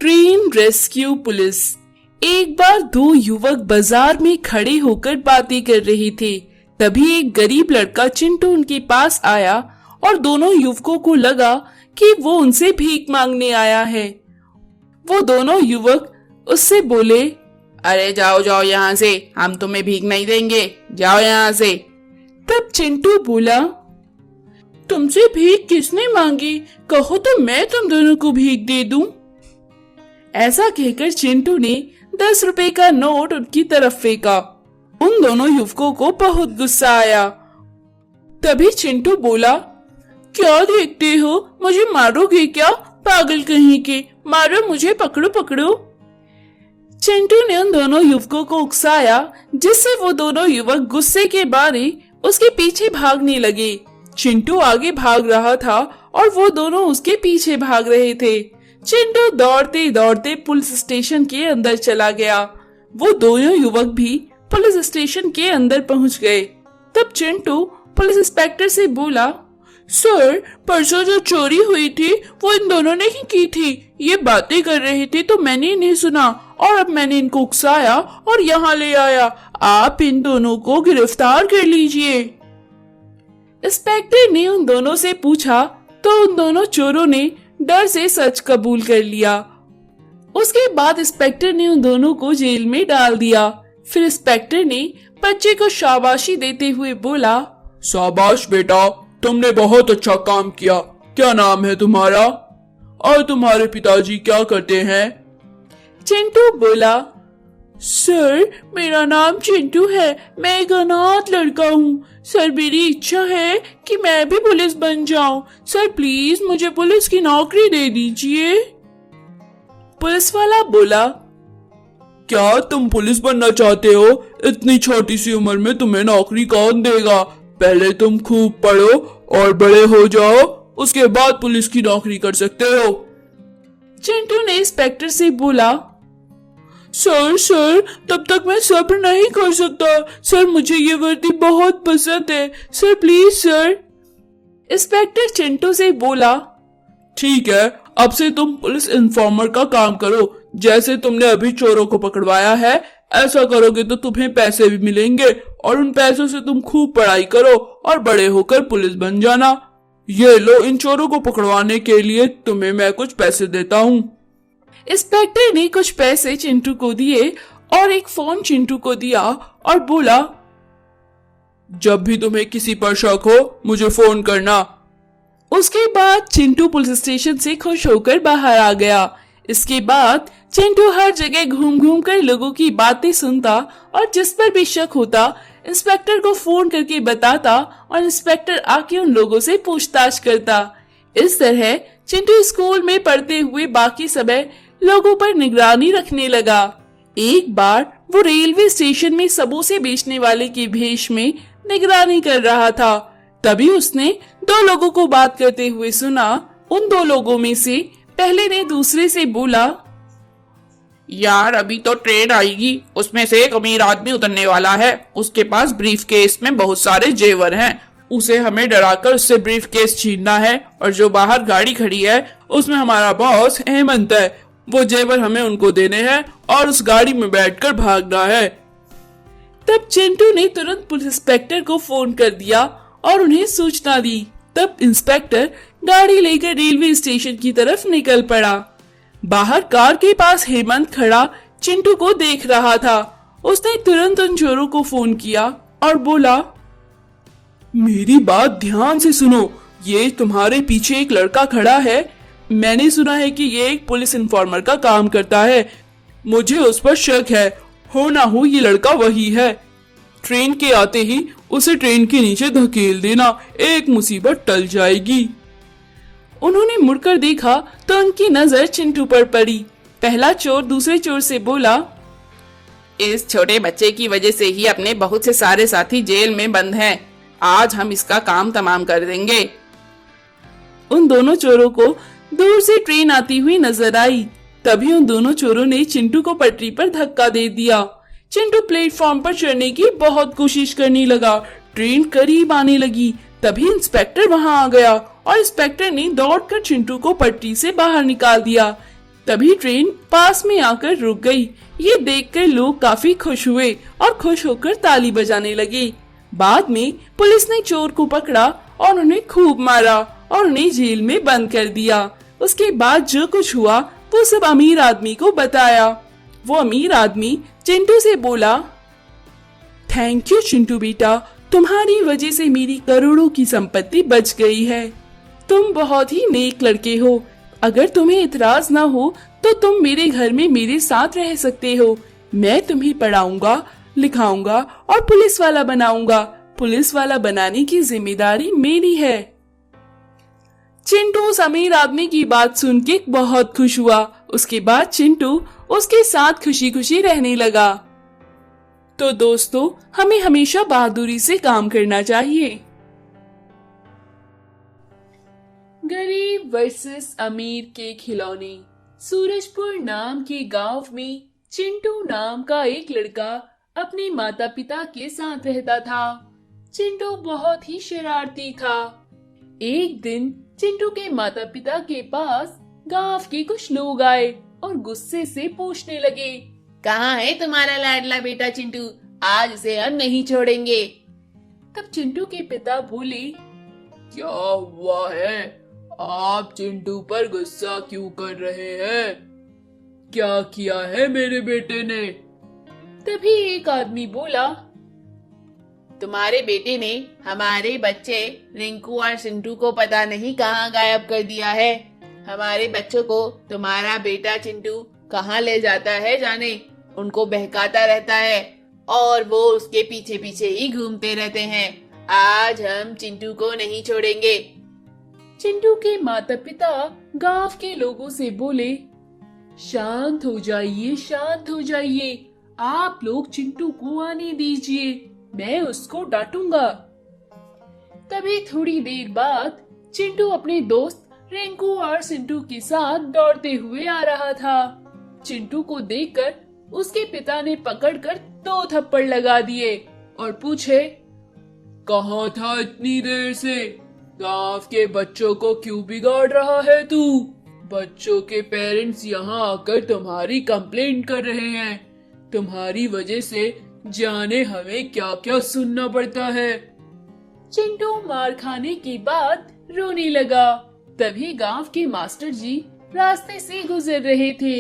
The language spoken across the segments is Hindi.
Train rescue police. एक बार दो युवक बाजार में खड़े होकर बातें कर रहे थे। तभी एक गरीब लड़का चिंटू उनके पास आया और दोनों युवकों को लगा कि वो उनसे भीख मांगने आया है। वो दोनों युवक उससे बोले, अरे जाओ जाओ यहाँ से, हम तुम्हें भीख नहीं देंगे, जाओ यहाँ से। तब चिंटू बोला, तुमसे भीख किसने मांगी? कहो तो मैं तुम दोनों को भीख दे दूं। ऐसा कहकर चिंटू ने 10 रुपए का नोट उनकी तरफ फेंका। उन दोनों युवकों को बहुत गुस्सा आया। तभी चिंटू बोला, क्या देखते हो, मुझे मारोगे क्या? पागल कहीं के, मारो मुझे, पकड़ो पकड़ो। चिंटू ने उन दोनों युवकों को उकसाया, जिससे वो दोनों युवक गुस्से के मारे उसके पीछे भागने लगे। चिंटू आगे भाग रहा था और वो दोनों उसके पीछे भाग रहे थे। चिंटू दौड़ते दौड़ते पुलिस स्टेशन के अंदर चला गया। वो दोनों युवक भी पुलिस स्टेशन के अंदर पहुंच गए। तब चिंटू पुलिस इंस्पेक्टर से बोला, सर, परसों जो चोरी हुई थी वो इन दोनों ने ही की थी। ये बातें कर रहे थे तो मैंने इन्हें सुना और अब मैंने इनको उकसाया और यहाँ ले आया। आप इन दोनों को गिरफ्तार कर लीजिए। इंस्पेक्टर ने उन दोनों से पूछा तो उन दोनों चोरों ने डर से सच कबूल कर लिया। उसके बाद इंस्पेक्टर ने उन दोनों को जेल में डाल दिया। फिर इंस्पेक्टर ने बच्चे को शाबाशी देते हुए बोला, शाबाश बेटा, तुमने बहुत अच्छा काम किया। क्या नाम है तुम्हारा और तुम्हारे पिताजी क्या करते हैं? चिंटू बोला, सर, मेरा नाम चिंटू है, मैं एक अनाथ लड़का हूँ। सर, मेरी इच्छा है कि मैं भी पुलिस बन जाऊं। सर, प्लीज मुझे पुलिस की नौकरी दे दीजिए। पुलिस वाला बोला, क्या तुम पुलिस बनना चाहते हो? इतनी छोटी सी उम्र में तुम्हें नौकरी कौन देगा? पहले तुम खूब पढ़ो और बड़े हो जाओ, उसके बाद पुलिस की नौकरी कर सकते हो। चिंटू ने इंस्पेक्टर से बोला, सर, तब तक मैं सब्र नहीं कर सकता। सर, मुझे ये वर्दी बहुत पसंद है। Sir, please sir. Inspector Chintu से बोला, ठीक है, अब से तुम पुलिस इन्फॉर्मर का काम करो। जैसे तुमने अभी चोरों को पकड़वाया है, ऐसा करोगे तो तुम्हें पैसे भी मिलेंगे और उन पैसों से तुम खूब पढ़ाई करो और बड़े होकर पुलिस बन जाना। ये लो, इन चोरों को पकड़वाने के लिए तुम्हें मैं कुछ पैसे देता हूँ। इंस्पेक्टर ने कुछ पैसे चिंटू को दिए और एक फोन चिंटू को दिया और बोला, जब भी तुम्हें किसी पर शक हो मुझे फोन करना। उसके बाद चिंटू पुलिस स्टेशन से खुश होकर बाहर आ गया। इसके बाद चिंटू हर जगह घूम घूम कर लोगों की बातें सुनता और जिस पर भी शक होता इंस्पेक्टर को फोन करके बताता और इंस्पेक्टर आके उन लोगों से पूछताछ करता। इस तरह चिंटू स्कूल में पढ़ते हुए बाकी समय लोगों पर निगरानी रखने लगा। एक बार वो रेलवे स्टेशन में समोसे बेचने वाले के भेष में निगरानी कर रहा था। तभी उसने दो लोगों को बात करते हुए सुना। उन दो लोगों में से पहले ने दूसरे से बोला, यार, अभी तो ट्रेन आएगी, उसमें से एक अमीर आदमी उतरने वाला है। उसके पास ब्रीफ केस में बहुत सारे जेवर हैं। उसे हमें डराकर उससे ब्रीफ केस छीनना है और जो बाहर गाड़ी खड़ी है उसमें हमारा बॉस हेमंत है। वो जेवर हमें उनको देने हैं और उस गाड़ी में बैठकर भागना है। तब चिंटू ने तुरंत पुलिस इंस्पेक्टर को फोन कर दिया और उन्हें सूचना दी। तब इंस्पेक्टर गाड़ी लेकर रेलवे स्टेशन की तरफ निकल पड़ा। बाहर कार के पास हेमंत खड़ा चिंटू को देख रहा था। उसने तुरंत उन चोरों को फोन किया और बोला, मेरी बात ध्यान से सुनो, ये तुम्हारे पीछे एक लड़का खड़ा है। मैंने सुना है कि ये एक पुलिस इन्फॉर्मर का काम करता है। मुझे उस पर शक है, हो ना हो ये लड़का वही है। ट्रेन के आते ही उसे ट्रेन के नीचे धकेल देना, एक मुसीबत टल जाएगी। उन्होंने मुड़कर देखा तो उनकी नजर चिंटू पर पड़ी। पहला चोर दूसरे चोर से बोला, इस छोटे बच्चे की वजह से ही अपने बहुत से सारे साथी जेल में बंद हैं। आज हम इसका काम तमाम कर देंगे। उन दोनों चोरों को दूर से ट्रेन आती हुई नजर आई। तभी उन दोनों चोरों ने चिंटू को पटरी पर धक्का दे दिया। चिंटू प्लेटफॉर्म पर चढ़ने की बहुत कोशिश करने लगा। ट्रेन करीब आने लगी। तभी इंस्पेक्टर वहां आ गया और इंस्पेक्टर ने दौड़कर चिंटू को पटरी से बाहर निकाल दिया। तभी ट्रेन पास में आकर रुक गई। ये देखकर लोग काफी खुश हुए और खुश होकर ताली बजाने लगे। बाद में पुलिस ने चोर को पकड़ा और उन्हें खूब मारा और उन्हें जेल में बंद कर दिया। उसके बाद जो कुछ हुआ वो सब अमीर आदमी को बताया। वो अमीर आदमी चिंटू से बोला, थैंक यू चिंटू बेटा, तुम्हारी वजह से मेरी करोड़ों की संपत्ति बच गई है। तुम बहुत ही नेक लड़के हो। अगर तुम्हें इतराज ना हो तो तुम मेरे घर में मेरे साथ रह सकते हो। मैं तुम्हें पढ़ाऊंगा, लिखाऊंगा और पुलिस वाला बनाऊंगा। पुलिस वाला बनाने की जिम्मेदारी मेरी है। चिंटू उस अमीर आदमी की बात सुन के बहुत खुश हुआ। उसके बाद चिंटू उसके साथ खुशी खुशी रहने लगा। तो दोस्तों, हमें हमेशा बहादुरी से काम करना चाहिए। गरीब वर्सेस अमीर के खिलौने। सूरजपुर नाम के गांव में चिंटू नाम का एक लड़का अपने माता पिता के साथ रहता था। चिंटू बहुत ही शरारती था। एक दिन चिंटू के माता पिता के पास गांव के कुछ लोग आए और गुस्से से पूछने लगे, कहाँ है तुम्हारा लाडला बेटा चिंटू? आज उसे हम नहीं छोड़ेंगे। तब चिंटू के पिता बोले, क्या हुआ है? आप चिंटू पर गुस्सा क्यों कर रहे हैं? क्या किया है मेरे बेटे ने? तभी एक आदमी बोला, तुम्हारे बेटे ने हमारे बच्चे रिंकू और सिंटू को पता नहीं कहाँ गायब कर दिया है। हमारे बच्चों को तुम्हारा बेटा चिंटू कहाँ ले जाता है जाने। उनको बहकाता रहता है और वो उसके पीछे पीछे ही घूमते रहते हैं। आज हम चिंटू को नहीं छोड़ेंगे। चिंटू के माता पिता गांव के लोगों से बोले, शांत हो जाइए, शांत हो जाइए। आप लोग चिंटू को आने दीजिए, मैं उसको डांटूंगा। तभी थोड़ी देर बाद चिंटू अपने दोस्त रिंकू और सिंटू के साथ दौड़ते हुए आ रहा था। चिंटू को देखकर उसके पिता ने पकड़कर 2 थप्पड़ लगा दिए और पूछे, कहाँ था इतनी देर से? गांव के बच्चों को क्यों बिगाड़ रहा है तू? बच्चों के पेरेंट्स यहाँ आकर तुम्हारी कंप्लेंट कर रहे हैं। तुम्हारी वजह से जाने हमें क्या क्या सुनना पड़ता है। चिंटू मार खाने के बाद रोने लगा। तभी गांव के मास्टर जी रास्ते से गुजर रहे थे।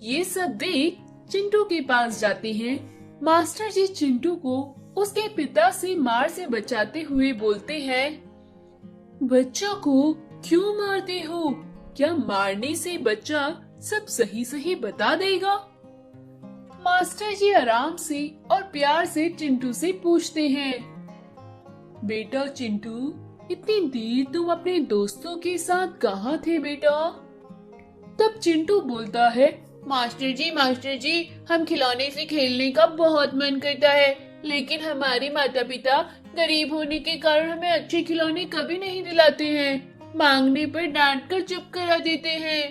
ये सब देख चिंटू के पास जाते हैं। मास्टर जी चिंटू को उसके पिता से मार से बचाते हुए बोलते हैं, बच्चों को क्यों मारते हो? क्या मारने से बच्चा सब सही सही बता देगा? मास्टर जी आराम से और प्यार से चिंटू से पूछते हैं, बेटा चिंटू, इतनी देर तुम अपने दोस्तों के साथ कहाँ थे बेटा? तब चिंटू बोलता है, मास्टर जी, हम खिलौने से खेलने का बहुत मन करता है, लेकिन हमारे माता पिता गरीब होने के कारण हमें अच्छे खिलौने कभी नहीं दिलाते हैं। मांगने पर डांट कर चुप करा देते हैं।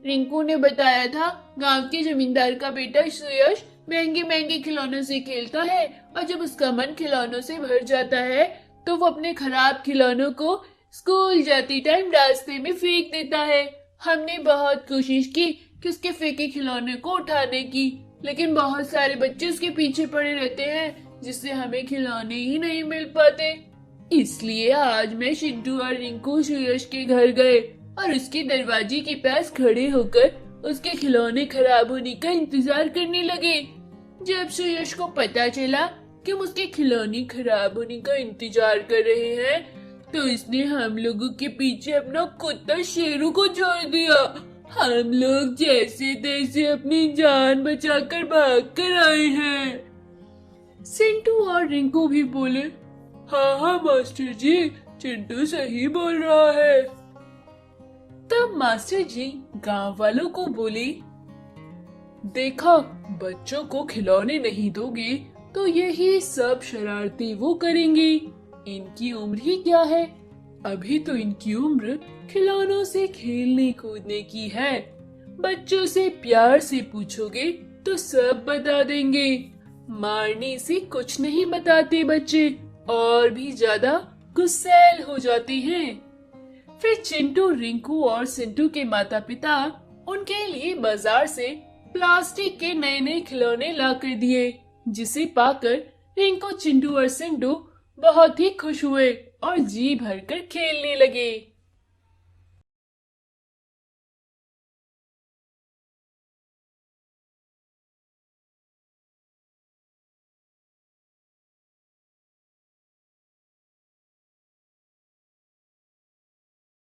रिंकू ने बताया था गांव के जमींदार का बेटा सुयश महंगे महंगे खिलौनों से खेलता है और जब उसका मन खिलौनों से भर जाता है तो वो अपने खराब खिलौनों को स्कूल जाते टाइम रास्ते में फेंक देता है। हमने बहुत कोशिश की कि उसके फेंके खिलौने को उठाने की, लेकिन बहुत सारे बच्चे उसके पीछे पड़े रहते हैं जिससे हमें खिलौने ही नहीं मिल पाते। इसलिए आज मैं चिंटू और रिंकू सुयश के घर गए और उसके दरवाजे के पास खड़े होकर उसके खिलौने खराब होने का इंतजार करने लगे। जब सुयश को पता चला कि हम उसके खिलौने खराब होने का इंतजार कर रहे हैं तो इसने हम लोगों के पीछे अपना कुत्ता शेरू को छोड़ दिया। हम लोग जैसे तैसे अपनी जान बचाकर भाग कर आए हैं। सिंटू और रिंकू भी बोले, हाँ मास्टर जी, चिंटू सही बोल रहा है। तब मास्टर जी गांव वालों को बोले, देखा, बच्चों को खिलौने नहीं दोगे तो यही सब शरारती वो करेंगे। इनकी उम्र ही क्या है? अभी तो इनकी उम्र खिलौनों से खेलने कूदने की है। बच्चों से प्यार से पूछोगे तो सब बता देंगे। मारने से कुछ नहीं बताते बच्चे, और भी ज्यादा गुस्सैल हो जाते हैं। फिर चिंटू, रिंकू और सिंटू के माता पिता उनके लिए बाजार से प्लास्टिक के नए नए खिलौने ला कर दिए, जिसे पाकर रिंकू, चिंटू और सिंटू बहुत ही खुश हुए और जी भरकर खेलने लगे।